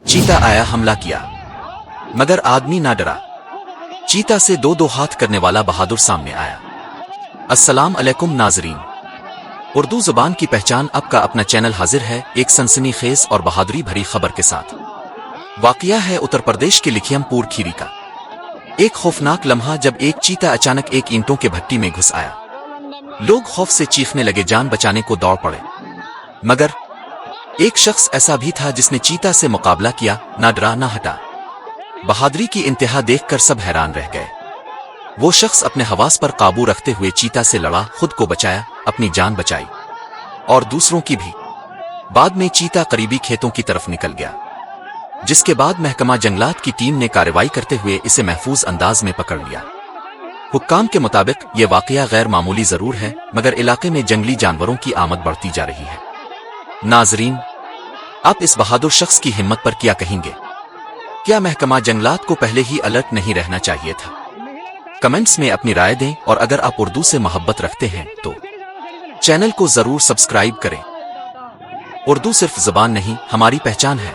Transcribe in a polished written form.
चीता आया, हमला किया, मगर आदमी ना डरा। चीता से दो हाथ करने वाला बहादुर सामने आया। अस्सलाम अलैकुम नाजरीन, उर्दू जुबान की पहचान अब का अपना चैनल हाजिर है एक सनसनीखेज और बहादुरी भरी खबर के साथ। वाकया है उत्तर प्रदेश के लिखियमपुर खीरी का। एक खौफनाक लम्हा जब एक चीता अचानक एक ईंटों के भट्टी में घुस आया। लोग खौफ से चीखने लगे, जान बचाने को दौड़ पड़े, मगर एक शख्स ऐसा भी था जिसने चीता से मुकाबला किया, ना डरा ना हटा। बहादुरी की इंतहा देखकर सब हैरान रह गए। वो शख्स अपने हवास पर काबू रखते हुए चीता से लड़ा, खुद को बचाया, अपनी जान बचाई और दूसरों की भी। बाद में चीता करीबी खेतों की तरफ निकल गया, जिसके बाद महकमा जंगलात की टीम ने कार्रवाई करते हुए इसे महफूज अंदाज में पकड़ लिया। हुक्काम के मुताबिक ये वाकया गैर मामूली जरूर है, मगर इलाके में जंगली जानवरों की आमद बढ़ती जा रही है। नाजरीन, आप इस बहादुर शख्स की हिम्मत पर क्या कहेंगे? क्या महकमा जंगलात को पहले ही अलर्ट नहीं रहना चाहिए था? कमेंट्स में अपनी राय दें, और अगर आप उर्दू से मोहब्बत रखते हैं तो चैनल को जरूर सब्सक्राइब करें। उर्दू सिर्फ जुबान नहीं, हमारी पहचान है।